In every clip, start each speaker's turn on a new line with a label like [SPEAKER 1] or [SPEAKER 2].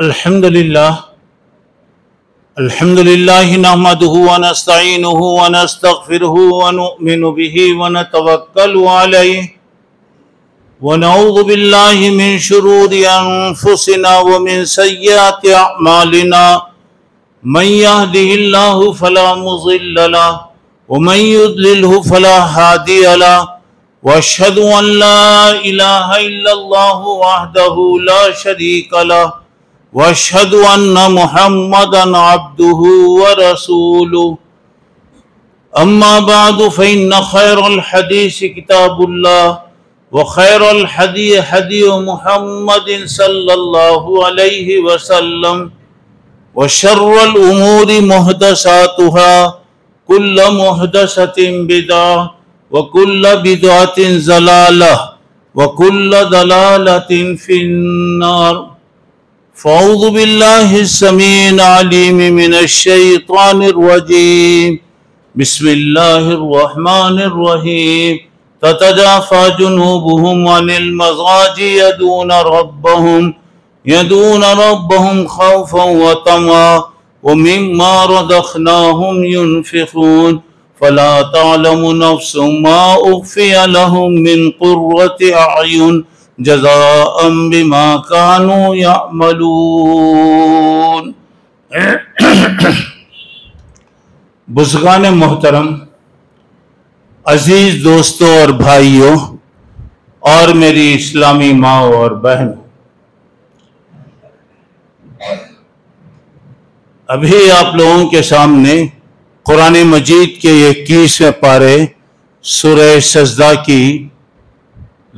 [SPEAKER 1] الحمد لله نحمده ونستعينه ونستغفره ونؤمن به ونتوكل عليه ونعوذ بالله من شرور أنفسنا ومن سيئات أعمالنا من يهده الله فلا مضل له ومن يضلله فلا هادي له وأشهد أن لا إله إلا الله وحده لا شريك له وأشهد أن محمدًا عبده ورسوله أما بعد فإن خير الحديث كتاب الله وخير الهدي هدي محمد صلى الله عليه وسلم وشر الأمور محدثاتها كل محدثة بدعة وكل بدعة ضلالة وكل ضلالة في النار فأعوذ بالله السميع العليم من الشيطان الرجيم بسم الله الرحمن الرحيم تتجافى جنوبهم عن المضاجع يدعون ربهم خوفا وطمعا ومما رزقناهم ينفقون فلا تعلم نفس ما أخفي لهم من قرة أعين جزاء بما كانوا يعملون۔ بزرگان محترم، عزیز دوستوں اور بھائیوں اور میری اسلامی ماں اور بہن، ابھی آپ لوگوں کے سامنے قرآن مجید کے 21ویں پارے سورہ سجدہ کی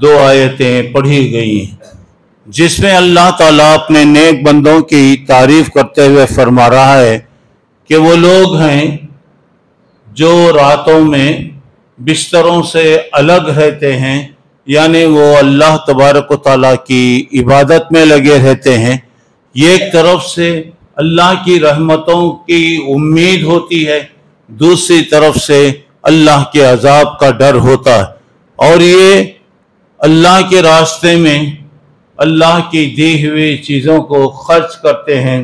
[SPEAKER 1] 2 آیتیں پڑھی گئی ہیں، جس میں اللہ تعالیٰ اپنے نیک بندوں کی تعریف کرتے ہوئے فرما رہا ہے کہ وہ لوگ ہیں جو راتوں میں بستروں سے الگ رہتے ہیں، یعنی وہ اللہ تبارک و تعالیٰ کی عبادت میں لگے رہتے ہیں۔ یہ ایک طرف سے اللہ کی رحمتوں کی امید ہوتی ہے، دوسری طرف سے اللہ کے عذاب کا ڈر ہوتا ہے، اور یہ اللہ کے راستے میں اللہ کی دی ہوئی چیزوں کو خرچ کرتے ہیں۔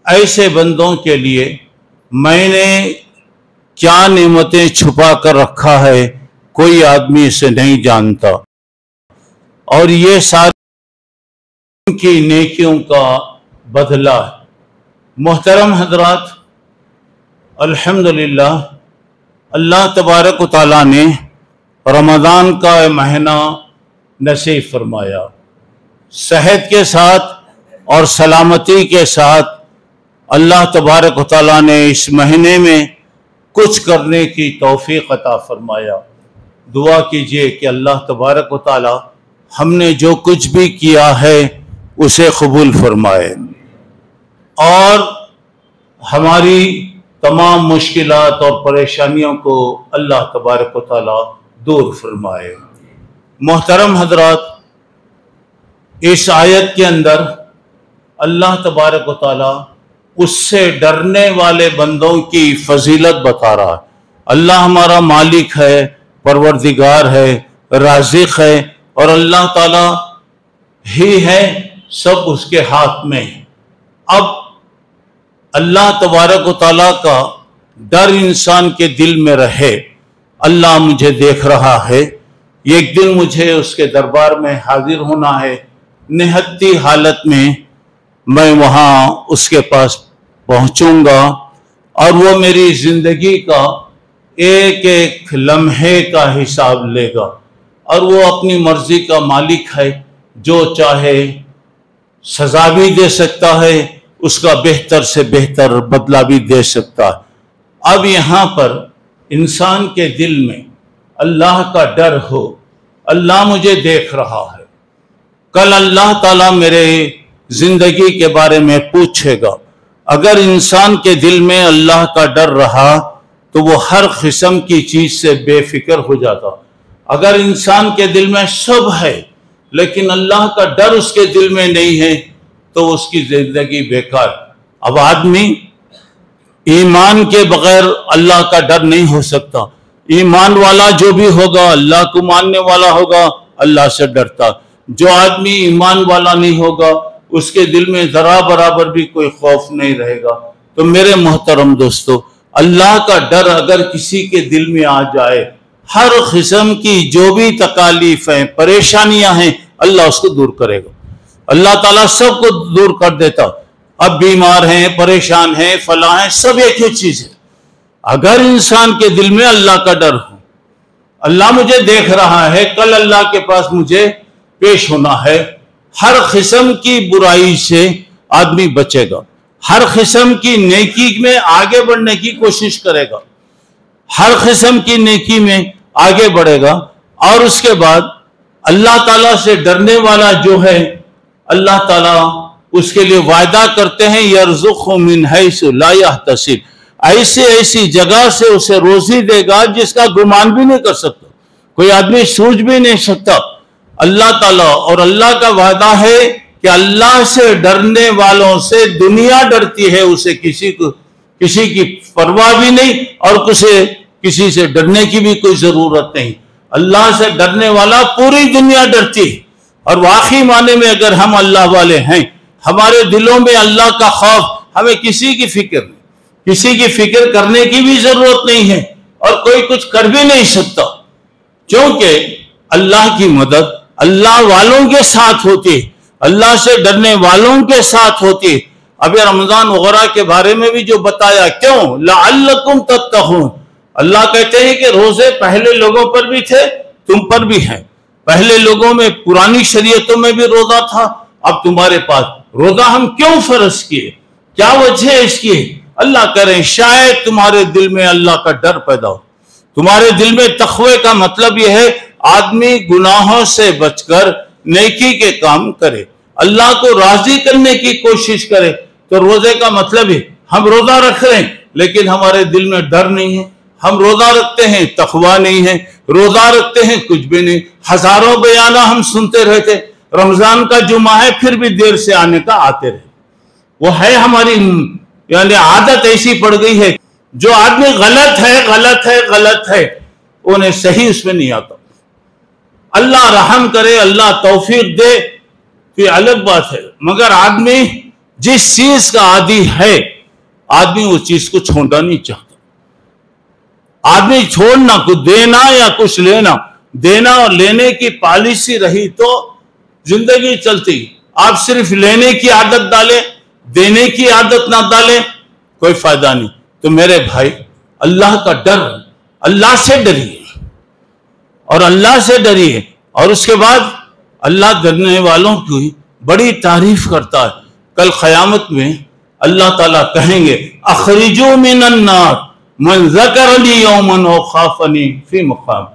[SPEAKER 1] ایسے بندوں کے لیے میں نے کیا نعمتیں چھپا کر رکھا ہے، کوئی آدمی اسے نہیں جانتا، اور یہ ساری ان کی نیکیوں کا بدلہ ہے۔ محترم حضرات، الحمدللہ اللہ تبارک و تعالیٰ نے رمضان کا مہینہ نصیب فرمایا، صحت کے ساتھ اور سلامتی کے ساتھ اللہ تبارک و تعالیٰ نے اس مہینے میں کچھ کرنے کی توفیق عطا فرمایا۔ دعا کیجئے کہ اللہ تبارک و تعالیٰ ہم نے جو کچھ بھی کیا ہے اسے قبول فرمائے، اور ہماری تمام مشکلات اور پریشانیوں کو اللہ تبارک و تعالیٰ دور فرمائے۔ محترم حضرات، اس آیت کے اندر اللہ تبارک و تعالیٰ اس سے ڈرنے والے بندوں کی فضیلت بتا رہا ہے۔ اللہ ہمارا مالک ہے، پروردگار ہے، رازق ہے، اور اللہ تعالیٰ ہی ہے، سب اس کے ہاتھ میں ہے۔ اب اللہ تبارک و تعالیٰ کا ڈر انسان کے دل میں رہے، اللہ مجھے دیکھ رہا ہے، ایک دن مجھے اس کے دربار میں حاضر ہونا ہے، نہتی حالت میں میں وہاں اس کے پاس پہنچوں گا، اور وہ میری زندگی کا ایک ایک لمحے کا حساب لے گا، اور وہ اپنی مرضی کا مالک ہے، جو چاہے سزا بھی دے سکتا ہے، اس کا بہتر سے بہتر بدلہ بھی دے سکتا ہے۔ اب یہاں پر انسان کے دل میں اللہ کا ڈر ہو، اللہ مجھے دیکھ رہا ہے، کل اللہ تعالیٰ میرے زندگی کے بارے میں پوچھے گا۔ اگر انسان کے دل میں اللہ کا ڈر رہا تو وہ ہر قسم کی چیز سے بے فکر ہو جاتا۔ اگر انسان کے دل میں سب ہے لیکن اللہ کا ڈر اس کے دل میں نہیں ہے تو اس کی زندگی بیکار۔ اب آدمی ایمان کے بغیر اللہ کا ڈر نہیں ہو سکتا۔ ایمان والا جو بھی ہوگا اللہ کو ماننے والا ہوگا، اللہ سے ڈرتا۔ جو آدمی ایمان والا نہیں ہوگا اس کے دل میں ذرا برابر بھی کوئی خوف نہیں رہے گا۔ تو میرے محترم دوستو، اللہ کا ڈر اگر کسی کے دل میں آ جائے، ہر قسم کی جو بھی تکالیف ہیں، پریشانیاں ہیں، اللہ اس کو دور کرے گا۔ اللہ تعالیٰ سب کو دور کر دیتا۔ اب بیمار ہیں، پریشان ہیں، فلاں ہیں، سب ایک ہی چیز ہے۔ اگر انسان کے دل میں اللہ کا ڈر ہو، اللہ مجھے دیکھ رہا ہے، کل اللہ کے پاس مجھے پیش ہونا ہے، ہر قسم کی برائی سے آدمی بچے گا، ہر قسم کی نیکی میں آگے بڑھنے کی کوشش کرے گا، ہر قسم کی نیکی میں آگے بڑھے گا۔ اور اس کے بعد اللہ تعالیٰ سے ڈرنے والا جو ہے، اللہ تعالیٰ اس کے لیے وعدہ کرتے ہیں یرزقہ من حیث لا یحتسب، ایسی جگہ سے اسے روزی دے گا جس کا گمان بھی نہیں کر سکتا، کوئی آدمی سوچ بھی نہیں سکتا۔ اللہ تعالیٰ اور اللہ کا وعدہ ہے کہ اللہ سے ڈرنے والوں سے دنیا ڈرتی ہے، اسے کسی کی پرواہ بھی نہیں اور کسی سے ڈرنے کی بھی کوئی ضرورت نہیں۔ اللہ سے ڈرنے والا پوری دنیا ڈرتی ہے، اور واقعی معنی میں اگر ہم اللہ والے ہیں، ہمارے دلوں میں اللہ کا خوف، ہمیں کسی کی فکر نہیں، کسی کی فکر کرنے کی بھی ضرورت نہیں ہے، اور کوئی کچھ کر بھی نہیں سکتا، کیونکہ اللہ کی مدد اللہ والوں کے ساتھ ہوتی ہے، اللہ سے ڈرنے والوں کے ساتھ ہوتی ہے۔ ابھی رمضان وغیرہ کے بارے میں بھی جو بتایا، کیوں؟ لعلکم تتقون، اللہ کہتے ہیں کہ روزے پہلے لوگوں پر بھی تھے، تم پر بھی ہیں۔ پہلے لوگوں میں پرانی شریعتوں میں بھی روزہ تھا، اب تمہارے پاس روزہ ہم کیوں فرض کیے؟ کیا وجہ ہے اس کی؟ اللہ کریں شاید تمہارے دل میں اللہ کا ڈر پیدا ہو، تمہارے دل میں تقوی کا مطلب یہ ہے آدمی گناہوں سے بچ کر نیکی کے کام کرے، اللہ کو راضی کرنے کی کوشش کرے۔ تو روزے کا مطلب ہے ہم روزہ رکھ رہے ہیں لیکن ہمارے دل میں ڈر نہیں ہے، ہم روزہ رکھتے ہیں تقوی نہیں ہے، روزہ رکھتے ہیں کچھ بھی نہیں۔ ہزاروں بیانہ ہم سنتے رہتے، رمضان کا جمعہ ہے پھر بھی دیر سے آنے کا آتے رہے۔ وہ ہے ہماری یعنی عادت ایسی پڑ گئی ہے، جو آدمی غلط ہے انہیں صحیح اس میں نہیں آتا۔ اللہ رحم کرے، اللہ توفیق دے تو یہ الگ بات ہے، مگر آدمی جس چیز کا عادی ہے، آدمی اس چیز کو چھوڑنا نہیں چاہتا۔ آدمی چھوڑنا، کچھ دینا یا کچھ لینا، دینا اور لینے کی پالیسی رہی تو زندگی چلتی۔ آپ صرف لینے کی عادت ڈالیں، دینے کی عادت نہ ڈالیں، کوئی فائدہ نہیں۔ تو میرے بھائی، اللہ کا ڈر، اللہ سے ڈریے اور اللہ سے ڈریے، اور اس کے بعد اللہ ڈرنے والوں کی بڑی تعریف کرتا ہے۔ کل قیامت میں اللہ تعالیٰ کہیں گے اخرجوا من النار من ذکرنی یوما او خافنی فی مقام،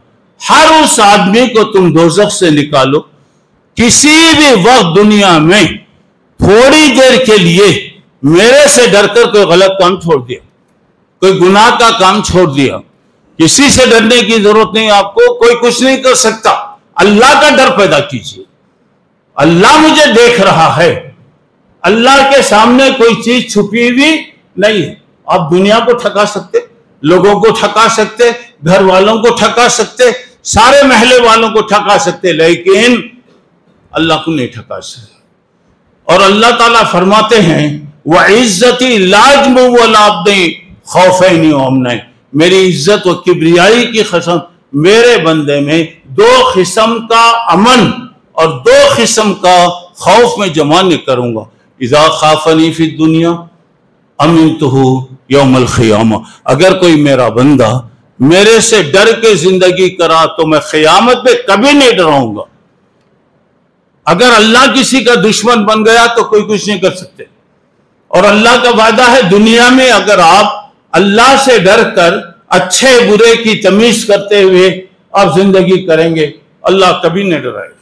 [SPEAKER 1] ہر اس آدمی کو تم دوزخ سے نکالو کسی بھی وقت دنیا میں تھوڑی دیر کے لیے میرے سے ڈر کر کوئی غلط کام چھوڑ دیا، کوئی گناہ کا کام چھوڑ دیا۔ کسی سے ڈرنے کی ضرورت نہیں، آپ کو کوئی کچھ نہیں کر سکتا۔ اللہ کا ڈر پیدا کیجیے، اللہ مجھے دیکھ رہا ہے، اللہ کے سامنے کوئی چیز چھپی ہوئی نہیں ہے۔ آپ دنیا کو ٹھکا سکتے، لوگوں کو ٹھکا سکتے، گھر والوں کو ٹھکا سکتے، سارے محلے والوں کو ٹھکا سکتے، لیکن اللہ کو نہیں ٹھکا سکتے۔ اور اللہ تعالیٰ فرماتے ہیں وَعِزَّتِي لَاجْمُ وَلَابْدِي خَوْفَيْنِ وَأَمْنَيْنِ، میری عزت و کبریائی کی قسم، میرے بندے میں دو قسم کا امن اور دو قسم کا خوف میں جمع نہیں کروں گا۔ اذا خافنی فی الدنیا امنتہ یوم القیامہ، اگر کوئی میرا بندہ میرے سے ڈر کے زندگی کرا تو میں قیامت میں کبھی نہیں ڈراؤں گا۔ اگر اللہ کسی کا دشمن بن گیا تو کوئی کچھ نہیں کر سکتے، اور اللہ کا وعدہ ہے دنیا میں اگر آپ اللہ سے ڈر کر اچھے برے کی تمیز کرتے ہوئے آپ زندگی کریں گے، اللہ کبھی نہیں ڈرائے گا۔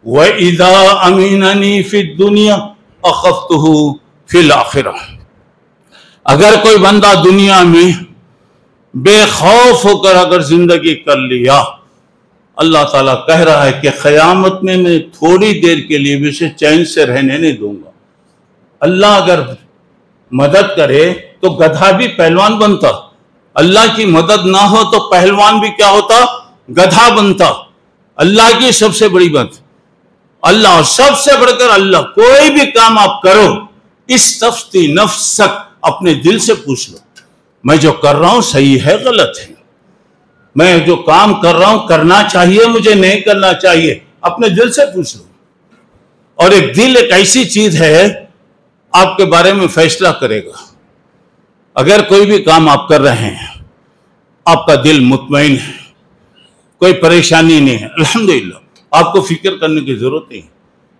[SPEAKER 1] وَإِذَا أَمِنَنِي فِي الدُّنْيَا أَخَفْتُهُ فِي الْآخِرَةِ، اگر کوئی بندہ دنیا میں بے خوف ہو کر اگر زندگی کر لیا، اللہ تعالیٰ کہہ رہا ہے کہ قیامت میں میں تھوڑی دیر کے لیے بھی اسے چین سے رہنے نہیں دوں گا۔ اللہ اگر مدد کرے تو گدھا بھی پہلوان بنتا، اللہ کی مدد نہ ہو تو پہلوان بھی کیا ہوتا؟ گدھا بنتا۔ اللہ کی سب سے بڑی بات، اللہ اور سب سے بڑھ کر اللہ. کوئی بھی کام آپ کرو استفتی نفسک، اپنے دل سے پوچھ لو میں جو کر رہا ہوں صحیح ہے غلط ہے، میں جو کام کر رہا ہوں کرنا چاہیے مجھے نہیں کرنا چاہیے، اپنے دل سے پوچھ لو. اور ایک دل ایک ایسی چیز ہے آپ کے بارے میں فیصلہ کرے گا. اگر کوئی بھی کام آپ کر رہے ہیں آپ کا دل مطمئن ہے، کوئی پریشانی نہیں ہے، الحمدللہ آپ کو فکر کرنے کی ضرورت نہیں.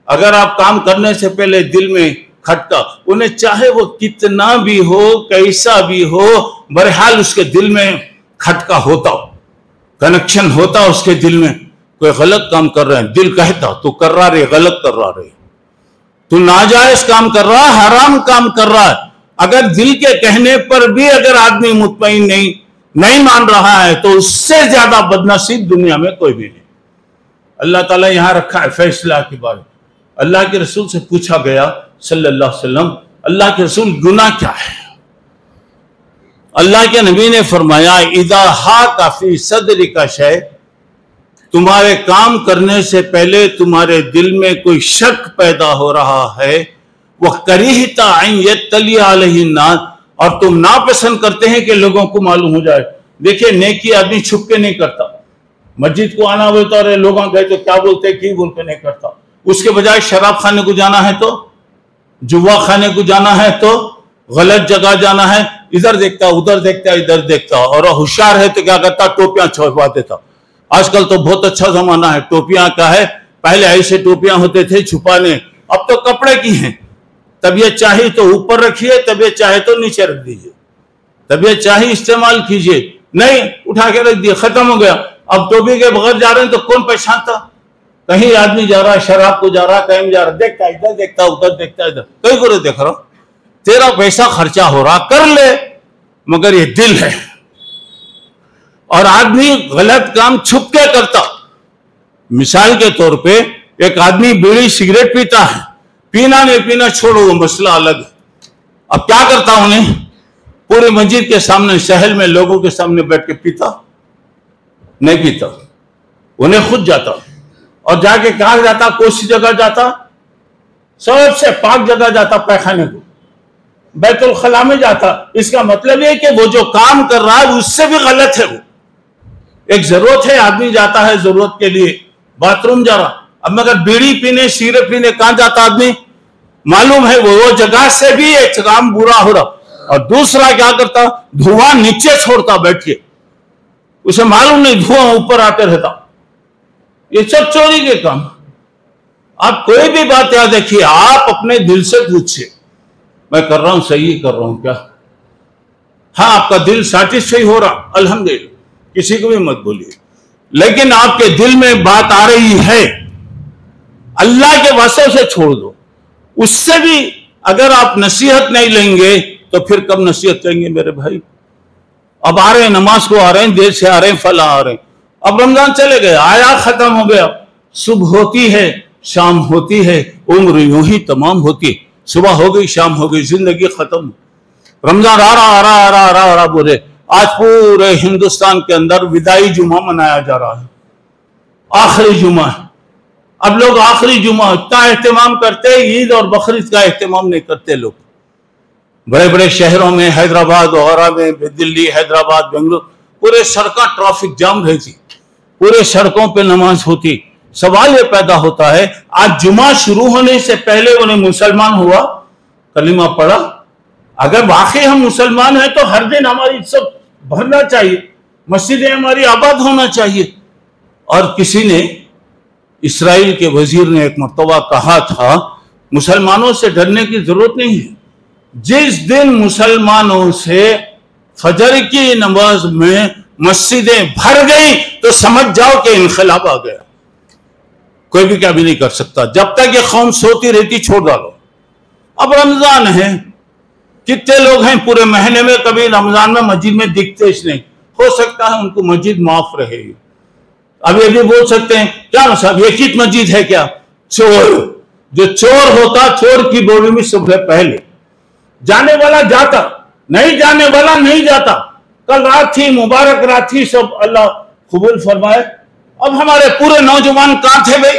[SPEAKER 1] اگر آپ کام کرنے سے پہلے دل میں کھٹکا، انہیں چاہے وہ کتنا بھی ہو کیسا بھی ہو، بہرحال اس کے دل میں کھٹکا ہوتا، کنیکشن ہوتا اس کے دل میں. کوئی غلط کام کر رہے ہیں، دل کہتا تو کر رہا رہے، غلط کر رہا رہے، تو ناجائز کام کر رہا ہے، حرام کام کر رہا ہے. اگر دل کے کہنے پر بھی اگر آدمی مطمئن نہیں مان رہا ہے تو اس سے زیادہ بدنصیب دنیا میں کوئی بھی نہیں. اللہ تعالیٰ یہاں رکھا ہے فیصلہ کے بارے میں. اللہ کے رسول سے پوچھا گیا صلی اللہ علیہ وسلم، اللہ کے رسول گناہ کیا ہے؟ اللہ کے نبی نے فرمایا اذا حاک فی صدرک شیء، تمہارے کام کرنے سے پہلے تمہارے دل میں کوئی شک پیدا ہو رہا ہے، وَكَرِهْتَ أَن يَطَّلِعَ عَلَيْهِ النَّاسُ، اور تم ناپسند کرتے ہیں کہ لوگوں کو معلوم ہو جائے. دیکھیں نیکی آدمی چھپ کے نہیں کرتا. مسجد کو آنا ہوتا ہے لوگوں گئے تو کیا بولتے کی بول کے نہیں کرتا. اس کے بجائے شراب خانے کو جانا ہے تو، جوا خانے کو جانا ہے تو، غلط جگہ جانا ہے ادھر دیکھتا ادھر دیکھتا ادھر دیکھتا. اور ہوشیار ہے تو کیا کرتا، ٹوپیاں چھپا دیتا. آج کل تو بہت اچھا زمانہ ہے ٹوپیاں کا ہے. پہلے ایسے ٹوپیاں ہوتے تھے چھپانے، اب تو کپڑے کی ہیں. طبیعت چاہی تو اوپر رکھیے، طبیعت چاہے تو نیچے رکھ دیجیے، طبیعت چاہی استعمال کیجیے، نہیں اٹھا کے رکھ دیے، ختم ہو گیا. اب ٹوپی کے بغیر جا رہے ہیں تو کون پہچانتا؟ کہیں آدمی جا رہا ہے شراب کو جا رہا ہے، کہیں جا رہا دیکھتا ادھر دیکھتا ادھر دیکھتا ادھر، کئی کو دیکھ رہا. تیرا پیسہ خرچہ ہو رہا کر لے، مگر یہ دل ہے. اور آدمی غلط کام چھپ کے کرتا. مثال کے طور پہ ایک آدمی بیڑی سگریٹ پیتا ہے، پینا نہیں پینا چھوڑو وہ مسئلہ الگ ہے. اب کیا کرتا انہیں پورے مسجد کے سامنے شہر میں لوگوں کے سامنے بیٹھ کے پیتا؟ نہیں پیتا. انہیں خود جاتا اور جا کے کہاں جاتا، کوئی جگہ جاتا، سب سے پاک جگہ جاتا، پیخانے کو، بیت الخلا میں جاتا. اس کا مطلب یہ کہ وہ جو کام کر رہا ہے اس سے بھی غلط ہے. وہ ایک ضرورت ہے، آدمی جاتا ہے ضرورت کے لیے باتھ روم جا رہا. اب مگر بیڑی پینے سگریٹ پینے کہاں جاتا آدمی، معلوم ہے وہ جگہ سے بھی ایک کام برا ہو رہا. اور دوسرا کیا کرتا، دھواں نیچے چھوڑتا بیٹھ کے، اسے معلوم نہیں دھواں اوپر آتے رہتا. یہ سب چوری کے کام. آپ کوئی بھی بات یاد رکھیے، آپ اپنے دل سے پوچھئے میں کر رہا ہوں صحیح کر رہا ہوں کیا؟ ہاں آپ کا دل سیٹسفائی ہو رہا الحمدللہ، کسی کو بھی مت بولیے. لیکن آپ کے دل میں بات آ رہی ہے، اللہ کے واسطے سے چھوڑ دو. اس سے بھی اگر آپ نصیحت نہیں لیں گے تو پھر کب نصیحت لیں گے میرے بھائی؟ اب آ رہے ہیں نماز کو، آ رہے ہیں دیر سے آ رہے ہیں، فلاں آ رہے ہیں. اب رمضان چلے گئے، آیا ختم ہو گیا. صبح ہوتی ہے شام ہوتی ہے، عمر یوں ہی تمام ہوتی. صبح ہو گئی شام ہو گئی، زندگی ختم. رمضان آ رہا بولے. آج پورے ہندوستان کے اندر وداعی جمعہ منایا جا رہا ہے، آخری جمعہ ہے. اب لوگ آخری جمعہ اتنا اہتمام کرتے، عید اور بقرعید کا اہتمام نہیں کرتے. لوگ بڑے بڑے شہروں میں حیدرآباد وغیرہ میں، دلی حیدرآباد بنگلور، پورے سڑکیں ٹریفک جام رہتی، پورے سڑکوں پہ نماز ہوتی. سوال یہ پیدا ہوتا ہے آج جمعہ شروع ہونے سے پہلے انہیں مسلمان ہوا، کلمہ پڑھا. اگر واقعی ہم مسلمان ہیں تو ہر دن ہماری سب بھرنا چاہیے، مسجدیں ہماری آباد ہونا چاہیے. اور کسی نے، اسرائیل کے وزیر نے ایک مرتبہ کہا تھا مسلمانوں سے ڈرنے کی ضرورت نہیں ہے. جس دن مسلمانوں سے فجر کی نماز میں مسجدیں بھر گئی تو سمجھ جاؤ کہ انقلاب آ گیا. کوئی بھی کیا بھی نہیں کر سکتا. جب تک یہ قوم سوتی رہتی چھوڑ ڈالو. اب رمضان ہے، کتنے لوگ ہیں پورے مہینے میں کبھی رمضان میں مسجد میں دکھتے اس نہیں. ہو سکتا ہے ان کو مسجد معاف رہے گی. اب یہ بھی بول سکتے ہیں کیا صاحب یہ کت مسجد ہے کیا؟ چور، جو چور ہوتا چور کی بولی میں صبح پہلے جانے والا جاتا، نہیں جانے والا نہیں جاتا. کل رات تھی، مبارک رات تھی، سب اللہ قبول فرمائے. اب ہمارے پورے نوجوان کہاں تھے بھائی؟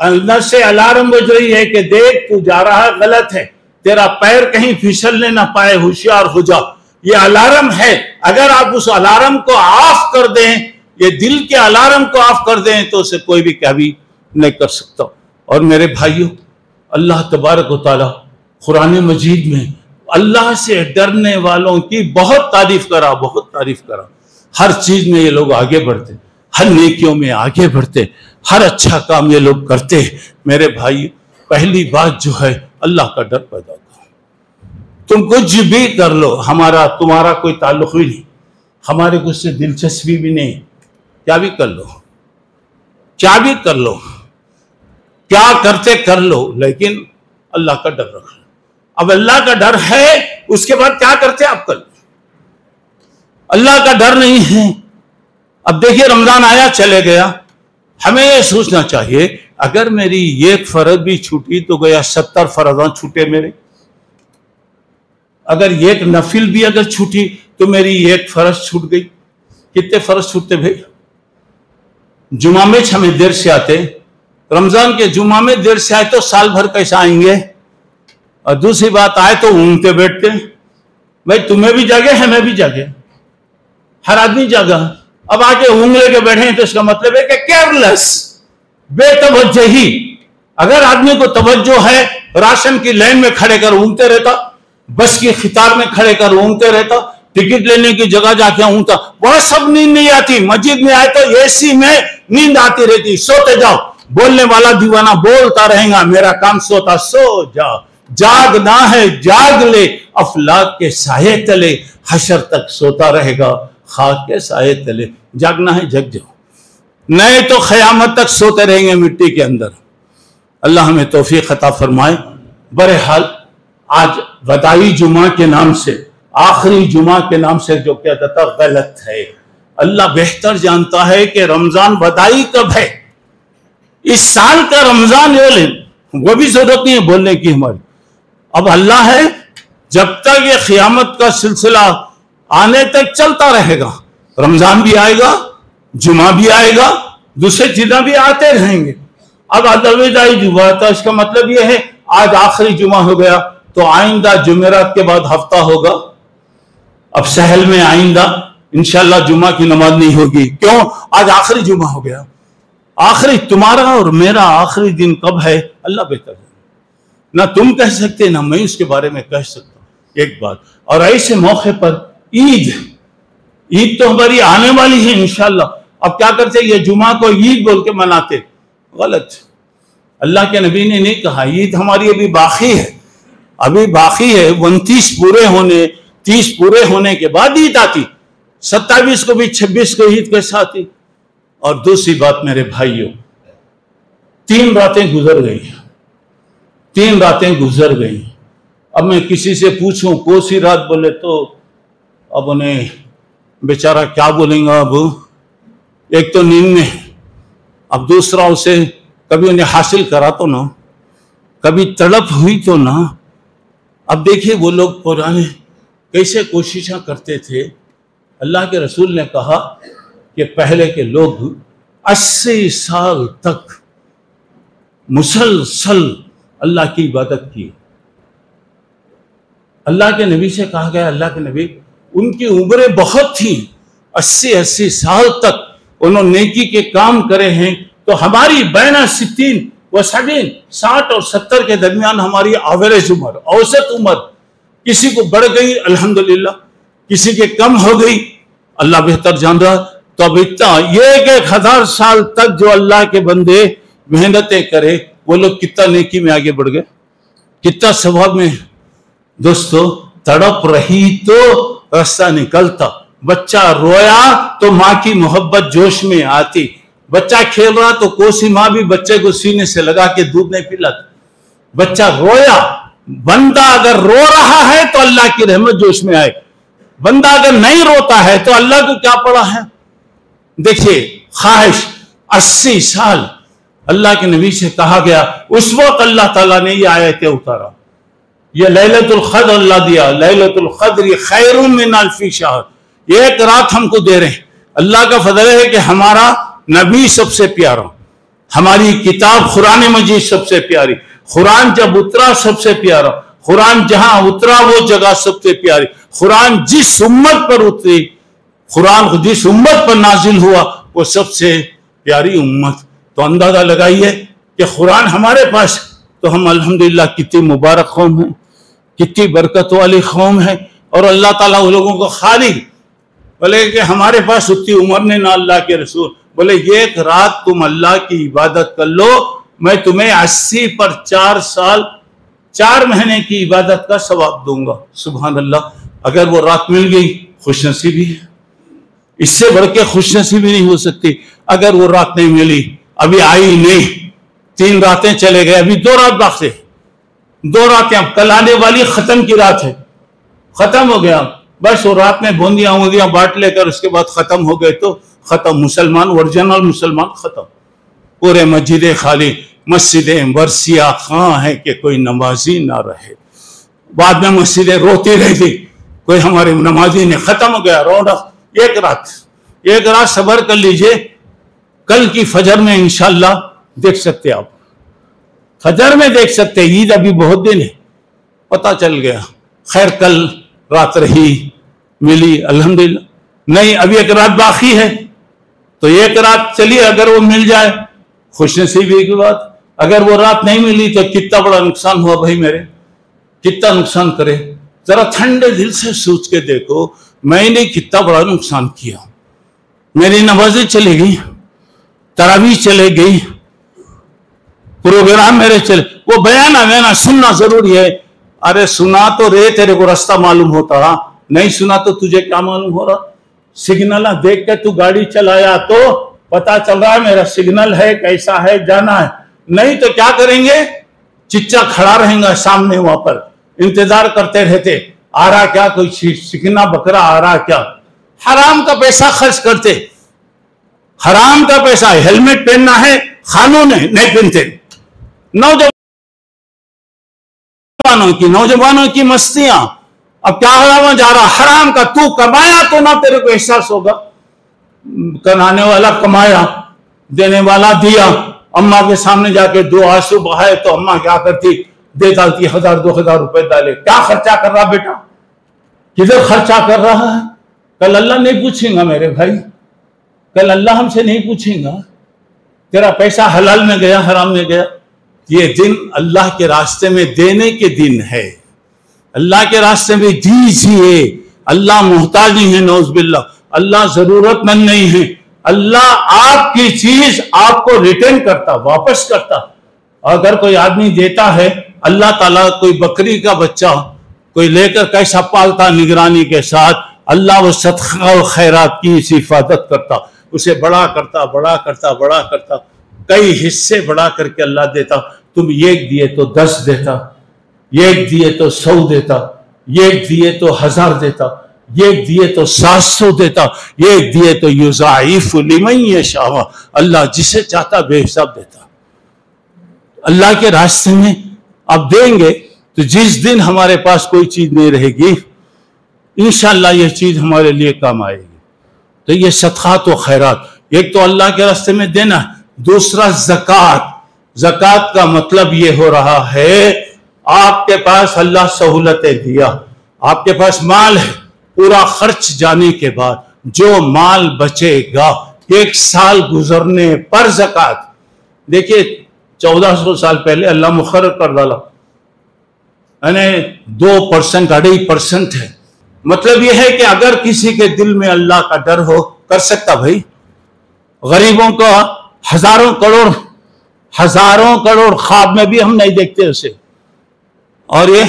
[SPEAKER 1] اندر سے الارم بج رہی ہے کہ دیکھ تو جا رہا غلط ہے، تیرا پیر کہیں پھسلنے نہ پائے، ہوشیار ہو جا. یہ الارم ہے. اگر آپ اس الارم کو آف کر دیں، یہ دل کے الارم کو آف کر دیں، تو اسے کوئی بھی کیا بھی نہیں کر سکتا. اور میرے بھائیوں، اللہ تبارک و تعالی قرآن مجید میں اللہ سے ڈرنے والوں کی بہت تعریف کرا، بہت تعریف کرا. ہر چیز میں یہ لوگ آگے بڑھتے، ہر نیکیوں میں آگے بڑھتے، ہر اچھا کام یہ لوگ کرتے. میرے بھائی، پہلی بات جو ہے اللہ کا ڈر پیدا کرو. تم کچھ بھی کر لو، تمہارا کوئی تعلق بھی نہیں، ہمارے کچھ سے دلچسپی بھی نہیں. کیا بھی کر لو، کیا بھی کر لو، کیا کرتے کر لو، لیکن اللہ کا ڈر رکھو. اب اللہ کا ڈر ہے، اس کے بعد کیا کرتے آپ کر لو. اللہ کا ڈر نہیں ہے. اب دیکھیے رمضان آیا چلے گیا، ہمیں یہ سوچنا چاہیے اگر میری ایک فرض بھی چھوٹی تو گیا 70 فرضاں چھوٹے میرے. اگر ایک نفل بھی اگر چھوٹی تو میری ایک فرض چھوٹ گئی. کتنے فرض چھوٹتے بھائی؟ جمعہ میں ہمیں دیر سے آتے، رمضان کے جمعہ میں دیر سے آئے تو سال بھر کیسا آئیں گے؟ اور دوسری بات، آئے تو اونگتے بیٹھتے. بھائی تمہیں بھی جاگے، ہمیں بھی جاگے، ہر آدمی جاگا. اب آ کے اونگ لے کے بیٹھے تو اس کا مطلب ہے کہ کیئرلیس، بے توجہی. اگر آدمی کو توجہ ہے، راشن کی لائن میں کھڑے کر اونگتے رہتا، بس کی قطار میں کھڑے کر اونگتے رہتا، ٹکٹ لینے کی جگہ جا کے اونگتا. بہت سب نیند نہیں آتی، مسجد میں آئے تو اے سی میں نیند آتی رہتی. سوتے جاؤ، بولنے والا دیوانہ بولتا رہے گا، میرا کام سوتا. سو جا، جاگنا ہے جاگ لے، افلاک کے سائے تلے، حشر تک سوتا رہے گا خاک کے سائے تلے. جاگنا ہے جگ جاؤ، نہیں تو قیامت تک سوتے رہیں گے مٹی کے اندر. اللہ ہمیں توفیق عطا فرمائے. بہرحال آج وداعی جمعہ کے نام سے، آخری جمعہ کے نام سے جو کیا جاتا غلط ہے. اللہ بہتر جانتا ہے کہ رمضان وداعی کب ہے. اس سال کا رمضان وہ بھی ضرورت نہیں ہے بولنے کی ہماری. اب اللہ ہے، جب تک یہ قیامت کا سلسلہ آنے تک چلتا رہے گا. رمضان بھی آئے گا، جمعہ بھی آئے گا، دوسرے چیزیں بھی آتے رہیں گے. اب وداعی جمعہ تھا، اس کا مطلب یہ ہے آج آخری جمعہ ہو گیا تو آئندہ جمعرات کے بعد ہفتہ ہوگا. اب سہل میں آئندہ انشاءاللہ جمعہ کی نماز نہیں ہوگی. کیوں؟ آج آخری جمعہ ہو گیا. آخری تمہارا اور میرا آخری دن کب ہے اللہ بہتر ہے. نہ تم کہہ سکتے نہ میں اس کے بارے میں کہہ سکتا. ایک بات، اور ایسے موقع پر عید تو ہماری آنے والی ہے انشاءاللہ. اب کیا کرتے؟ یہ جمعہ کو عید بول کے مناتے. غلط. اللہ کے نبی نے نہیں کہا. عید ہماری ابھی باقی ہے، ابھی باقی ہے. 29 پورے ہونے، 30 پورے ہونے کے بعد عید آتی. 27 کو بھی 26 کو عید کے ساتھ. اور دوسری بات میرے بھائیوں، 3 راتیں گزر گئی، 3 راتیں گزر گئی. اب میں کسی سے پوچھوں کون سی رات بولے تو اب انہیں بیچارہ کیا بولیں گا. اب ایک تو نیند میں، اب دوسرا اسے کبھی انہیں حاصل کرا تو نہ، کبھی تڑپ ہوئی تو نہ. اب دیکھیں وہ لوگ پرانے کیسے کوششیں کرتے تھے. اللہ کے رسول نے کہا کہ پہلے کے لوگ 80 سال تک مسلسل اللہ کی عبادت کی. اللہ کے نبی سے کہا گیا، اللہ کے نبی ان کی عمریں بہت تھیں، 80 سال تک انہوں نے نیکی کے کام کرے ہیں. تو ہماری بین 60 و 70، 60 اور 70 کے درمیان ہماری ایوریج عمر، اوسط عمر، کسی کو بڑھ گئی الحمدللہ، کسی کے کم ہو گئی، اللہ بہتر جان رہا. تو اب اتنا یہ 1000 سال تک جو اللہ کے بندے محنتیں کرے، وہ لوگ کتنا نیکی میں آگے بڑھ گئے، کتنا ثواب میں. دوستو، تڑپ رہی تو راستہ نکلتا. بچہ رویا تو ماں کی محبت جوش میں آتی. بچہ کھیل رہا تو کوسی ماں بھی بچے کو سینے سے لگا کے دودھ نہیں پلاتی. بچہ رویا، بندہ اگر رو رہا ہے تو اللہ کی رحمت جوش میں آئے. بندہ اگر نہیں روتا ہے تو اللہ کو کیا پڑا ہے. دیکھیے، خواہش 80 سال اللہ کے نبی سے کہا گیا. اس وقت اللہ تعالیٰ نے یہ آیتیں اتارا. یہ لیلۃ القدر اللہ دیا، لیلۃ القدر خیر من الف شہر. ایک رات ہم کو دے رہے ہیں. اللہ کا فضل ہے کہ ہمارا نبی سب سے پیارا، ہماری کتاب قرآن مجید سب سے پیاری، قرآن جب اترا سب سے پیارا، قرآن جہاں اترا وہ جگہ سب سے پیاری، قرآن جس امت پر اتری، قرآن جس امت پر نازل ہوا وہ سب سے پیاری امت۔ تو اندازہ لگائیے کہ قرآن ہمارے پاس، تو ہم الحمدللہ کتنی مبارک قوم ہیں، کتنی برکت والی قوم ہے۔ اور اللہ تعالیٰ ان لوگوں کو خالق بولے کہ ہمارے پاس اتنی عمر نے نہ اللہ کے رسول، بولے ایک رات تم اللہ کی عبادت کر لو، میں تمہیں 80 پر 4 سال 4 مہینے کی عبادت کا ثواب دوں گا۔ سبحان اللہ، اگر وہ رات مل گئی خوش نصیبی ہے، اس سے بڑھ کے خوش نصیبی نہیں ہو سکتی۔ اگر وہ رات نہیں ملی، ابھی آئی نہیں، 3 راتیں چلے گئے، ابھی 2 رات باقی، 2 راتیں، اب کل آنے والی ختم کی رات ہے، ختم ہو گیا، بس وہ رات میں بوندیاں بانٹ لے کر اس کے بعد ختم ہو گئے تو ختم، مسلمان ورجنل مسلمان ختم، پورے مسجدیں خالی، مسجدیں ورسیہ خاں ہیں کہ کوئی نمازی نہ رہے۔ بعد میں مسجدیں روتی رہتی، کوئی ہمارے نمازی نہیں، ختم ہو گیا رونق۔ ایک رات صبر کر لیجئے، کل کی فجر میں انشاءاللہ دیکھ سکتے آپ، فجر میں دیکھ سکتے، عید ابھی بہت دن ہے، پتہ چل گیا، خیر کل رات رہی ملی الحمدللہ، نہیں ابھی ایک رات باقی ہے، تو ایک رات چلیے، اگر وہ مل جائے خوش نصیبی کی بات، اگر وہ رات نہیں ملی تو کتنا بڑا نقصان ہوا بھائی میرے، کتنا نقصان کرے، ذرا ٹھنڈے دل سے سوچ کے دیکھو میں نے کتنا بڑا نقصان کیا۔ میری نمازیں چلے گئی، تراویح چلے گئی، پروگرام میرے چلے، وہ بیانہ سننا ضروری ہے۔ ارے سنا تو رے تیرے کو راستہ معلوم ہوتا، نہیں سنا تو تجھے کیا معلوم ہو رہا؟ سگنل دیکھ کے تو گاڑی چلایا تو پتا چل رہا ہے میرا سگنل ہے، کیسا ہے، جانا ہے، نہیں تو کیا کریں گے؟ چچا کھڑا رہیں گا سامنے، وہاں پر انتظار کرتے رہتے، آ رہا کیا، کوئی سکنا بکرا آ رہا کیا، حرام کا پیسہ خرچ کرتے، حرام کا پیسہ، ہیلمٹ پہننا ہے قانون ہے، نہیں پہنتے، نوجوانوں کی مستیاں، اب کیا حرام جا رہا، حرام کا، تو کمایا تو نہ تیرے کو احساس ہوگا، کمانے والا کمایا، دینے والا دیا، اماں کے سامنے جا کے 2 آنسو بہائے تو اماں کیا کرتی، دے ڈالتی 1000-2000 روپے ڈالے، کیا خرچہ کر رہا بیٹا، کدھر خرچہ کر رہا ہے؟ کل اللہ نہیں پوچھیں گا میرے بھائی، کل اللہ ہم سے نہیں پوچھیں گا تیرا پیسہ حلال میں گیا حرام میں گیا۔ یہ دن اللہ کے راستے میں دینے کے دن ہے، اللہ کے راستے میں دیجئے، اللہ محتاج نہیں ہے، نعوذ باللہ، اللہ ضرورت مند نہیں ہے، اللہ آپ کی چیز آپ کو ریٹرن کرتا، واپس کرتا۔ اگر کوئی آدمی دیتا ہے، اللہ تعالیٰ کوئی بکری کا بچہ کوئی لے کر کیسا پالتا نگرانی کے ساتھ، اللہ وہ صدقہ و خیرات کی اس حفاظت کرتا، اسے بڑا کرتا بڑا کرتا بڑا کرتا، کئی حصے بڑا کر کے اللہ دیتا۔ تم ایک دیے تو 10 دیتا، ایک دیے تو 100 دیتا، ایک دیے تو 1000 دیتا، ایک دیے تو 700 دیتا، ایک دیے تو یضاعف لمن یشاء، اللہ جسے چاہتا بے حساب دیتا۔ اللہ کے راستے میں اب دیں گے تو جس دن ہمارے پاس کوئی چیز نہیں رہے گی، انشاءاللہ یہ چیز ہمارے لیے کام آئے گی۔ تو یہ صدقات و خیرات، ایک تو اللہ کے راستے میں دینا، دوسرا زکوٰۃ۔ زکوٰۃ کا مطلب یہ ہو رہا ہے آپ کے پاس اللہ سہولتیں دیا، آپ کے پاس مال ہے، پورا خرچ جانے کے بعد جو مال بچے گا 1 سال گزرنے پر زکوٰۃ، دیکھیے 1400 سال پہلے اللہ مقرر کر ڈالا، یعنی 2%، 2.5% ہے۔ مطلب یہ ہے کہ اگر کسی کے دل میں اللہ کا ڈر ہو، کر سکتا بھائی۔ غریبوں کا ہزاروں کروڑ خواب میں بھی ہم نہیں دیکھتے اسے، اور یہ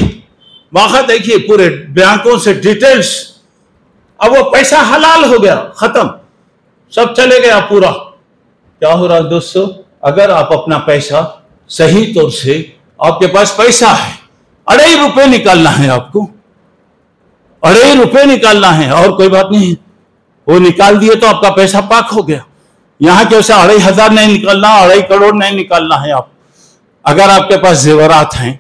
[SPEAKER 1] واقعہ دیکھیے پورے بینکوں سے ڈیٹیلز، اب وہ پیسہ حلال ہو گیا، ختم، سب چلے گیا پورا۔ کیا ہو رہا دوستو؟ اگر آپ اپنا پیسہ صحیح طور سے، آپ کے پاس پیسہ ہے، 2.5 روپے نکالنا ہے آپ کو، 2.5 روپے نکالنا ہے، اور کوئی بات نہیں، وہ نکال دیے تو آپ کا پیسہ پاک ہو گیا۔ یہاں کے اسے 2.5 نہیں نکالنا، 2.5 کروڑ نہیں نکالنا ہے آپ۔ اگر آپ کے پاس زیورات ہیں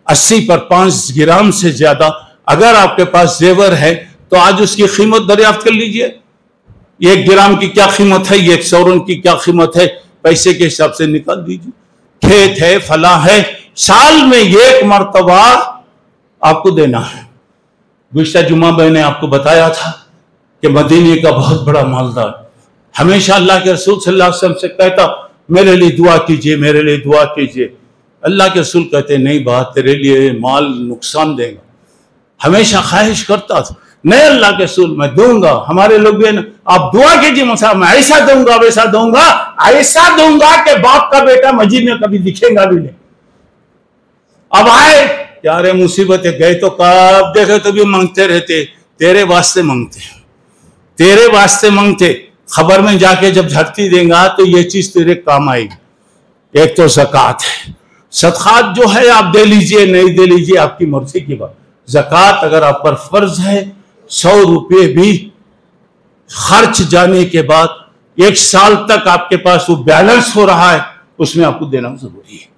[SPEAKER 1] 80 پر 5 گرام سے زیادہ، اگر آپ کے پاس زیور ہے تو آج اس کی قیمت دریافت کر لیجئے، 1 گرام کی کیا قیمت ہے، 1 سورن کی کیا قیمت ہے، پیسے کے حساب سے نکال دیجیے. کھیت ہے، فلاں ہے، سال میں ایک مرتبہ آپ کو دینا ہے. گزشتہ جمعہ میں نے آپ کو بتایا تھا کہ مدینے کا بہت بڑا مالدار ہمیشہ اللہ کے رسول صلی اللہ علیہ وسلم سے کہتا میرے لیے دعا کیجئے، میرے لیے دعا کیجئے. اللہ کے رسول کہتے نہیں بات تیرے لیے مال نقصان دے گا. ہمیشہ خواہش کرتا تھا نہیں اللہ کے رسول میں دوں گا. ہمارے لوگ بھی آپ دعا کیجئے مجھے، میں ایسا دوں گا ویسا دوں گا، ایسا دوں گا کہ باپ کا بیٹا مسجد میں کبھی دکھے گا بھی نہیں. اب آئے یار مصیبتیں گئے تو کب دیکھے تو بھی مانگتے رہتے. تیرے واسطے مانگتے، تیرے واسطے مانگتے. خبر میں جا کے جب جھٹتی دیں گا تو یہ چیز تیرے کام آئے گی. ایک تو زکوٰۃ ہے، صدقات جو ہے آپ دے لیجئے نہیں دے لیجئے آپ کی مرضی کی بات. زکوٰۃ اگر آپ پر فرض ہے 100 روپے بھی خرچ جانے کے بعد 1 سال تک آپ کے پاس وہ بیلنس ہو رہا ہے، اس میں آپ کو دینا ضروری ہے.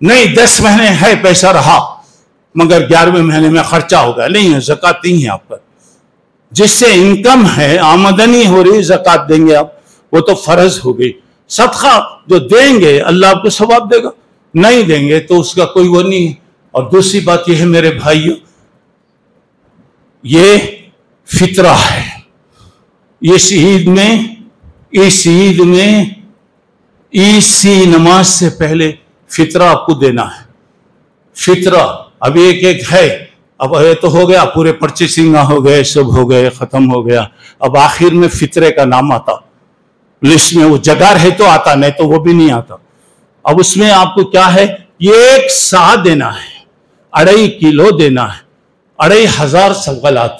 [SPEAKER 1] نہیں 10 مہینے ہے پیسہ رہا مگر 11ویں مہینے میں خرچہ ہو گیا، نہیں ہے زکوٰۃ نہیں ہے آپ پر. جس سے انکم ہے آمدنی ہو رہی زکوٰۃ دیں گے آپ، وہ تو فرض ہو گئی. صدقہ جو دیں گے اللہ آپ کو ثواب دے گا، نہیں دیں گے تو اس کا کوئی وہ نہیں ہے. اور دوسری بات یہ ہے میرے بھائیو، یہ فطرہ ہے. اس عید میں عیسی نماز سے پہلے فطرہ آپ کو دینا ہے. فطرہ اب ایک ہے، اب یہ تو ہو گیا پورے پرچیسنگ ہو گئے، سب ہو گئے، ختم ہو گیا. اب آخر میں فطرے کا نام آتا لسٹ میں، وہ جگہ رہے تو آتا نہیں تو وہ بھی نہیں آتا. اب اس میں آپ کو کیا ہے، یہ 1 سا دینا ہے، 2.5 کلو دینا ہے. 2,500 سوالات،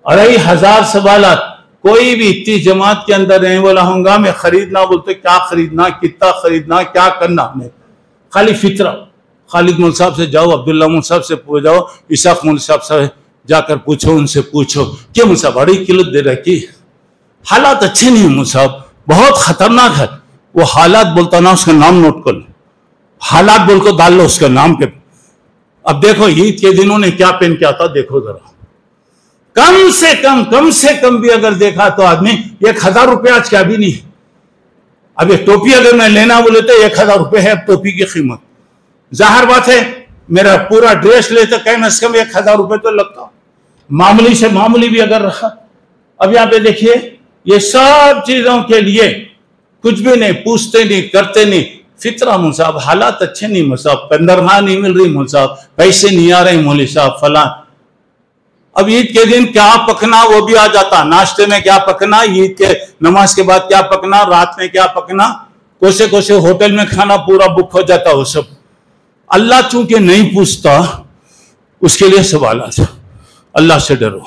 [SPEAKER 1] 2,500 سوالات. کوئی بھی اتنی جماعت کے اندر نہیں بولا ہوں گا میں خریدنا، بولتے کیا خریدنا، کتنا خریدنا، کیا کرنا. نہیں، خالی فطرہ. خالد مول صاحب سے جاؤ، عبداللہ مول صاحب سے جاؤ، اسحاق مول صاحب سے جا کر پوچھو، ان سے پوچھو کہ مول صاحب 2.5 کلو دے رکھی. حالات اچھے نہیں مول صاحب، بہت خطرناک ہے. وہ حالات بولتا نا، اس کا نام نوٹ کر لو، حالات بول کو ڈال لو اس کا نام کے. اب دیکھو عید کے دنوں نے کیا پہن کے آتا، دیکھو ذرا. کم سے کم بھی اگر دیکھا تو آدمی 1,000 روپے آج کیا بھی نہیں. اب یہ ٹوپی اگر میں لینا بولے تو 1,000 روپے ہے اب ٹوپی کی قیمت. ظاہر بات ہے میرا پورا ڈریس لے تو کم از کم 1,000 روپے تو لگتا. معمولی سے معمولی بھی اگر رہا. اب یہاں پہ دیکھیے یہ سب چیزوں کے لیے کچھ بھی نہیں پوچھتے نہیں کرتے نہیں. فطرہ مول صاحب حالات اچھے نہیں مول صاحب، پندرگاہ نہیں مل رہی مول صاحب، پیسے نہیں آ رہے مولوی صاحب فلاں. اب عید کے دن کیا پکنا وہ بھی آ جاتا. ناشتے میں کیا پکنا، عید کے نماز کے بعد کیا پکنا، رات میں کیا پکنا. کوسے ہوٹل میں کھانا پورا بک ہو جاتا وہ سب. اللہ چونکہ نہیں پوچھتا اس کے لیے سوالات. اللہ سے ڈرو.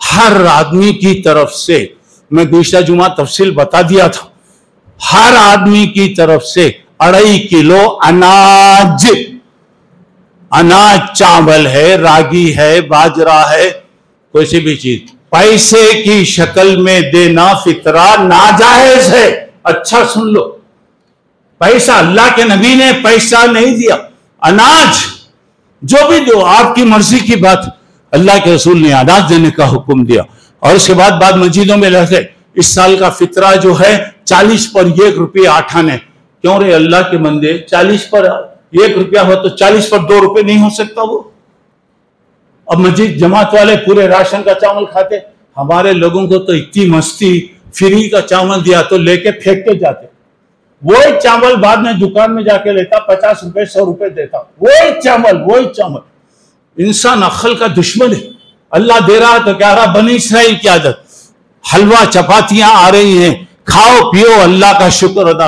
[SPEAKER 1] ہر آدمی کی طرف سے، میں گزشتہ جمعہ تفصیل بتا دیا تھا، ہر آدمی کی طرف سے 2.5 کلو اناج چاول ہے، راگی ہے، باجرہ ہے، کوئی سی بھی چیز پیسے کی شکل میں دینا فطرہ ناجائز ہے. اچھا سن لو، پیسہ اللہ کے نبی نے پیسہ نہیں دیا. اناج جو بھی دو آپ کی مرضی کی بات. اللہ کے رسول نے اناج دینے کا حکم دیا. اور اس کے بعد مسجدوں میں رہتے اس سال کا فطرہ جو ہے 40 پر 1 روپیہ 8 آنے. کیوں رہے اللہ کے بندے، 40 پر 1 روپیہ ہو تو 40 پر 2 روپے نہیں ہو سکتا وہ. اب مسجد جماعت والے پورے راشن کا چاول کھاتے. ہمارے لوگوں کو تو اتنی مستی، فری کا چاول دیا تو لے کے پھینک کے جاتے. وہی چاول بعد میں دکان میں جا کے لیتا، 50 روپے 100 روپے دیتا. وہی چاول. انسان عقل کا دشمن ہے. اللہ دے رہا تو کیا رہا، بنی اسرائیل کی عادت. حلوہ چپاتیاں آ رہی ہیں، کھاؤ پیو اللہ کا شکر ادا.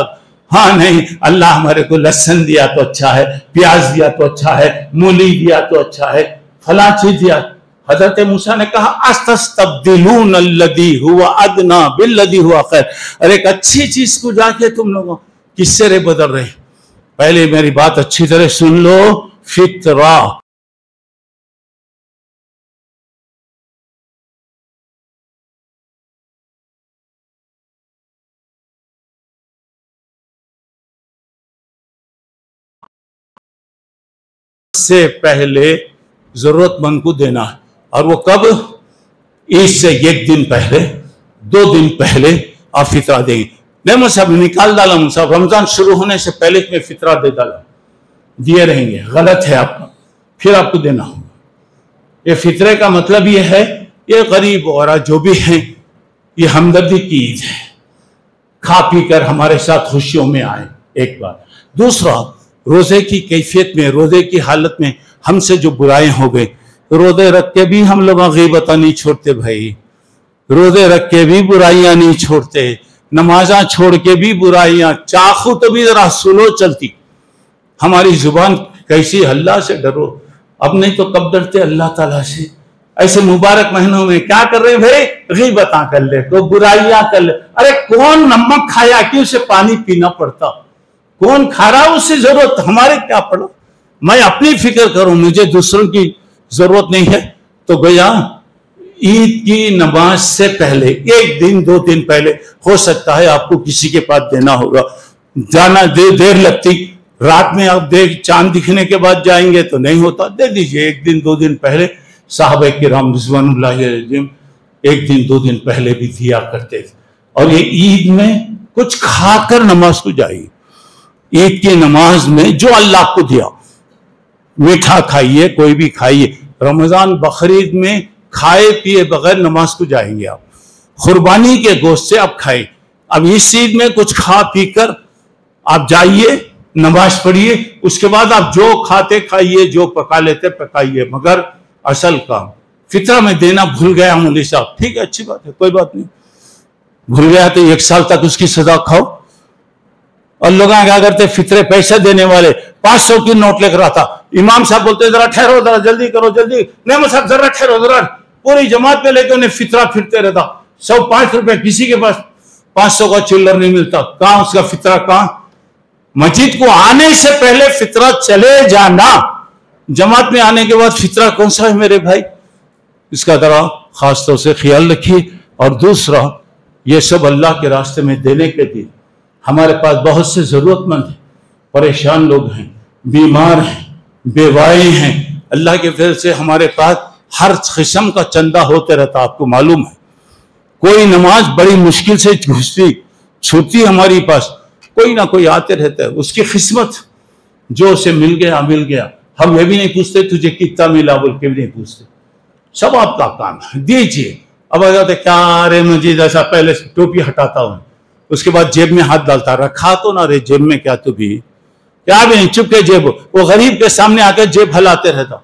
[SPEAKER 1] ہاں نہیں اللہ ہمارے کو لہسن دیا تو اچھا ہے، پیاز دیا تو اچھا ہے، مولی دیا تو اچھا ہے، فلاں چیز دیا. حضرت موسیٰ نے کہا استستبدلون الذی هو ادنی بالذی هو خیر. اور ایک اچھی چیز کو جا کے تم لوگوں کس سے بدل رہے. پہلے میری بات اچھی طرح سن لو. فطرہ سے پہلے ضرورت مند کو دینا ہے. اور وہ کب؟ عید سے 1 دن پہلے، 2 دن پہلے آپ فطرہ دیں گے. نہیں صاحب نکال ڈالا صاحب رمضان شروع ہونے سے پہلے میں فطرہ دے ڈالا، دیے رہیں گے، غلط ہے آپ کا، پھر آپ کو دینا ہوگا۔ یہ فطرے کا مطلب یہ ہے یہ غریب اور جو بھی ہیں یہ ہمدردی کی عید ہے، کھا پی کر ہمارے ساتھ خوشیوں میں آئیں، ایک بات۔ دوسرا، روزے کی کیفیت میں، روزے کی حالت میں ہم سے جو برائیں ہو گئے، روزے رکھ کے بھی ہم لوگ غیبتیں نہیں چھوڑتے بھائی، روزے رکھ کے بھی برائیاں نہیں چھوڑتے، نمازاں چھوڑ کے بھی برائیاں، چاقو تو بھی ذرا سلو چلتی، ہماری زبان کیسی، اللہ سے ڈرو، اب نہیں تو کب ڈرتے اللہ تعالیٰ سے؟ ایسے مبارک مہینوں میں کیا کر رہے ہیں بھائی؟ غیبتاں کر لے، کوئی برائیاں کر لے۔ ارے کون نمک کھایا کہ اسے پانی پینا پڑتا؟ کون کھا رہا اس سے ضرورت ہمارے کیا پڑا؟ میں اپنی فکر کروں، مجھے دوسروں کی ضرورت نہیں ہے۔ تو گویا عید کی نماز سے پہلے ایک دن 2 دن پہلے ہو سکتا ہے آپ کو کسی کے پاس دینا ہوگا، جانا دیر لگتی، رات میں آپ چاند دکھنے کے بعد جائیں گے تو نہیں ہوتا، دے دیجئے 1 دن 2 دن پہلے۔ صحابہ کرام رضوان اللہ علیہم 1 دن 2 دن پہلے بھی دیا کرتے تھے۔ اور یہ عید میں کچھ کھا کر نماز کو جائیے، عید کی نماز میں جو اللہ کو دیا، میٹھا کھائیے، کوئی بھی کھائیے۔ رمضان بقرعید میں کھائے پیے بغیر نماز کو جائیں گے آپ، قربانی کے گوشت سے آپ کھائیں۔ اب اس عید میں کچھ کھا پی کر آپ جائیے، نماز پڑھیے، اس کے بعد آپ جو کھاتے کھائیے، جو پکا لیتے پکائیے، مگر اصل کام فطرہ میں دینا بھول گیا مولوی صاحب، ٹھیک ہے، اچھی بات ہے، کوئی بات نہیں، بھول گیا تو 1 سال تک اس کی سزا کھاؤ۔ اور لوگ کیا کرتے، فطرے پیسے دینے والے 500 کی نوٹ لکھ رہا تھا، امام صاحب بولتے ذرا ٹھہرو، ذرا جلدی کرو، جلدی، نہیں صاحب ذرا ٹھہرو، ذرا، پوری جماعت پہ لے کے انہیں فطرہ پھرتے رہتا، 105 روپے، کسی کے پاس 500 کا چلر نہیں ملتا، کہاں اس کا فطرہ؟ کہاں؟ مسجد کو آنے سے پہلے فطرہ چلے جانا، جماعت میں آنے کے بعد فطرہ کون سا ہے میرے بھائی؟ اس کا ذرا خاص طور سے خیال رکھیے۔ اور دوسرا، یہ سب اللہ کے راستے میں دینے کے لیے ہمارے پاس بہت سے ضرورت مند ہیں، پریشان لوگ ہیں، بیمار ہیں، بیوائیں ہیں، اللہ کے فضل سے ہمارے پاس ہر قسم کا چندہ ہوتے رہتا، آپ کو معلوم ہے۔ کوئی نماز بڑی مشکل سے چھوٹی ہماری پاس، کوئی نہ کوئی آتے رہتا ہے، اس کی قسمت، جو اسے مل گیا مل گیا۔ ہم یہ بھی نہیں پوچھتے تجھے کتنا ملا، بول کے بھی نہیں پوچھتے، سب آپ کا کام ہے، دیجئے۔ اب اگر کیا رے مجید ایسا، پہلے ٹوپی ہٹاتا ہوں، اس کے بعد جیب میں ہاتھ ڈالتا، رکھا تو نہ رے جیب میں، کیا تو بھی کیا بھی نہیں، چپ کے جیب، وہ غریب کے سامنے آ کے جیب ہلاتے رہتا،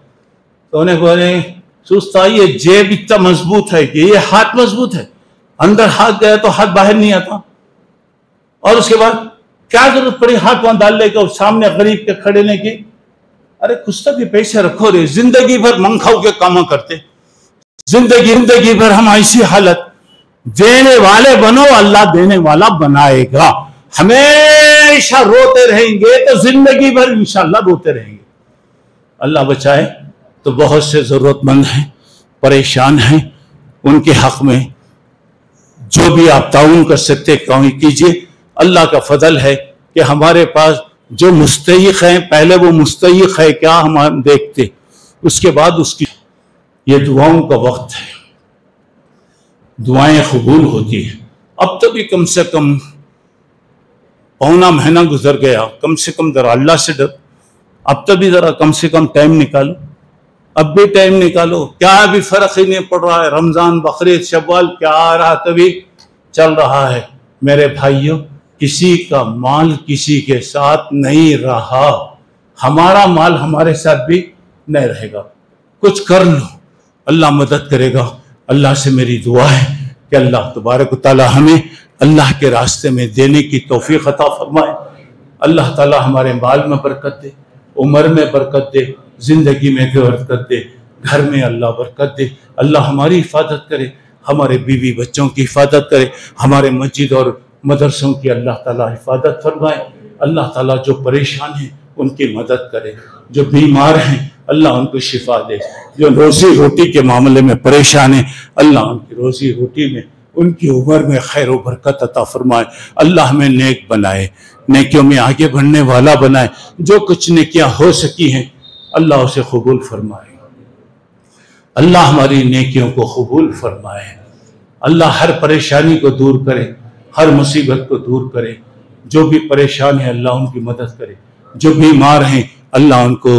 [SPEAKER 1] تو انہیں بولے سوچتا یہ جیب اتنا مضبوط ہے کہ یہ ہاتھ مضبوط ہے، اندر ہاتھ گیا تو ہاتھ باہر نہیں آتا، اور اس کے بعد کیا ضرورت پڑی ہاتھ وہاں ڈال لے کے سامنے غریب کے کھڑے کی؟ ارے کچھ تو بھی پیسے رکھو رے، زندگی بھر منگاؤ کے کام کرتے، زندگی بھر ہم ایسی حالت، دینے والے بنو، اللہ دینے والا بنائے گا، ہمیشہ روتے رہیں گے تو زندگی بھر انشاءاللہ روتے رہیں گے۔ اللہ بچائے۔ تو بہت سے ضرورت مند ہیں، پریشان ہیں، ان کے حق میں جو بھی آپ تعاون کر سکتے کیجئے۔ اللہ کا فضل ہے کہ ہمارے پاس جو مستحق ہیں، پہلے وہ مستحق ہے کیا ہم دیکھتے، اس کے بعد اس کی، یہ دعاؤں کا وقت ہے، دعائیں قبول ہوتی ہیں۔ اب تو بھی کم سے کم پونا مہینہ گزر گیا، کم سے کم ذرا اللہ سے ڈر، اب تو بھی ذرا کم سے کم ٹائم نکالو، اب بھی ٹائم نکالو، کیا ابھی فرق ہی نہیں پڑ رہا ہے، رمضان بقرعید شوال کیا آ رہا کبھی چل رہا ہے۔ میرے بھائیوں، کسی کا مال کسی کے ساتھ نہیں رہا، ہمارا مال ہمارے ساتھ بھی نہیں رہے گا، کچھ کر لو، اللہ مدد کرے گا۔ اللہ سے میری دعا ہے کہ اللہ تبارک و تعالی ہمیں اللہ کے راستے میں دینے کی توفیق عطا فرمائے، اللہ تعالی ہمارے مال میں برکت دے، عمر میں برکت دے، زندگی میں برکت دے، گھر میں اللہ برکت دے، اللہ ہماری حفاظت کرے، ہمارے بیوی بچوں کی حفاظت کرے، ہمارے مسجد اور مدرسوں کی اللہ تعالیٰ حفاظت فرمائے، اللہ تعالیٰ جو پریشان ہیں ان کی مدد کرے، جو بیمار ہیں اللہ ان کو شفا دے، جو روزی روٹی کے معاملے میں پریشان ہیں اللہ ان کی روزی روٹی میں، ان کی عمر میں خیر و برکت عطا فرمائے، اللہ ہمیں نیک بنائے، نیکیوں میں آگے بڑھنے والا بنائے، جو کچھ نیکیاں ہو سکی ہیں اللہ اسے قبول فرمائے، اللہ ہماری نیکیوں کو قبول فرمائے، اللہ ہر پریشانی کو دور کرے، ہر مصیبت کو دور کرے، جو بھی پریشان ہے اللہ ان کی مدد کرے، جو بیمار ہیں اللہ ان کو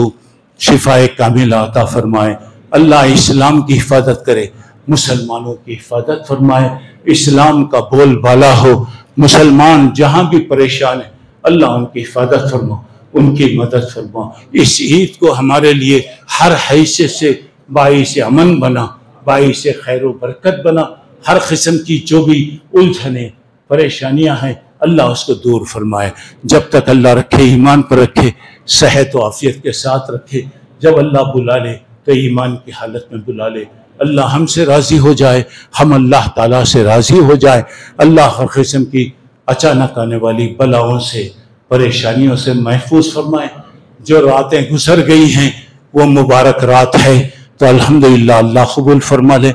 [SPEAKER 1] شفائے کاملہ عطا فرمائے، اللہ اسلام کی حفاظت کرے، مسلمانوں کی حفاظت فرمائے، اسلام کا بول بالا ہو، مسلمان جہاں بھی پریشان ہیں اللہ ان کی حفاظت فرما، ان کی مدد فرما۔ اس عید کو ہمارے لیے ہر حیثیت سے باعث امن بنا، باعث خیر و برکت بنا، ہر قسم کی جو بھی الجھنیں پریشانیاں ہیں اللہ اس کو دور فرمائے، جب تک اللہ رکھے ایمان پر رکھے، صحت و عافیت کے ساتھ رکھے، جب اللہ بلا لے تو ایمان کی حالت میں بلا لے، اللہ ہم سے راضی ہو جائے، ہم اللہ تعالیٰ سے راضی ہو جائے، اللہ ہر قسم کی اچانک آنے والی بلاؤں سے پریشانیوں سے محفوظ فرمائے۔ جو راتیں گزر گئی ہیں وہ مبارک رات ہے تو الحمدللہ اللہ قبول فرما لے،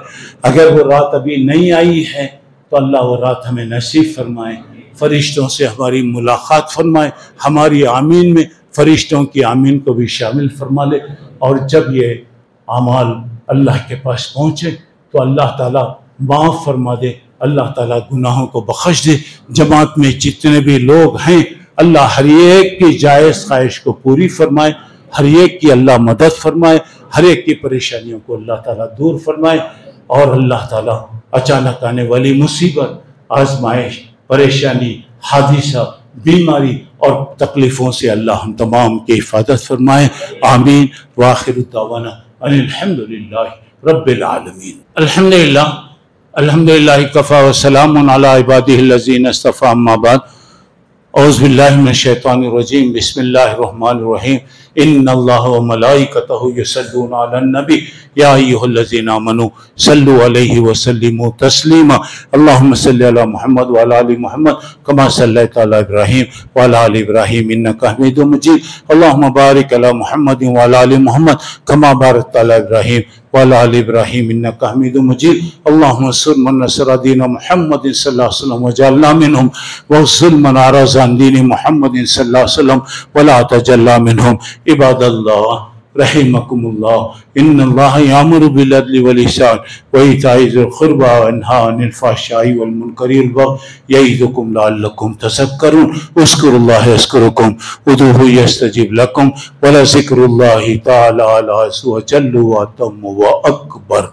[SPEAKER 1] اگر وہ رات ابھی نہیں آئی ہے تو اللہ وہ رات ہمیں نصیب فرمائے، فرشتوں سے ہماری ملاقات فرمائے، ہماری آمین میں فرشتوں کی آمین کو بھی شامل فرما لے، اور جب یہ اعمال اللہ کے پاس پہنچے تو اللہ تعالیٰ معاف فرما دے، اللہ تعالیٰ گناہوں کو بخش دے۔ جماعت میں جتنے بھی لوگ ہیں اللہ ہر ایک کی جائز خواہش کو پوری فرمائے، ہر ایک کی اللہ مدد فرمائے، ہر ایک کی پریشانیوں کو اللہ تعالیٰ دور فرمائے، اور اللہ تعالیٰ اچانک آنے والی مصیبت، آزمائش، پریشانی، حادثہ، بیماری اور تکلیفوں سے اللہ ہم تمام کی حفاظت فرمائے، آمین۔ وآخر دعوانا ان الحمدللہ رب العالمین۔ الحمدللہ کفا وسلام علی عبادہ الذین اصطفی، اما بعد، اعوذ باللہ من الشیطان الرجیم، بسم اللہ الرحمن الرحیم، ان اللہ وملائکتہ یصلون علی النبی یا ایھا الذین آمنوا صلوا علیہ وسلموا تسلیما، اللہم صلی علی محمد وعلی آل محمد کما صلیت علی ابراہیم وعلی آل ابراہیم انک حمید مجید، اللہم بارک علی محمد وعلی آل محمد کما بارکت علی ابراہیم وعلی آل ابراہیم انک حمید مجید، اللہم انصر من نصر دین محمد صلی اللہ علیہ وسلم وجعلنا منہم، واخذل من اعرض عن دین محمد صلی اللہ علیہ وسلم ولا تجعلنا منہم۔ عباد اللہ رحمکم اللہ، ان اللہ یامر بالعدل والإحسان وإیتاء ذی القربى وینہی عن الفحشاء والمنکر والبغی یعظکم لعلکم تذکرون، اذکروا اللہ یذکرکم ادعوہ یستجب لکم ولذکر اللہ تعالی اعلی وجل واتم واکبر۔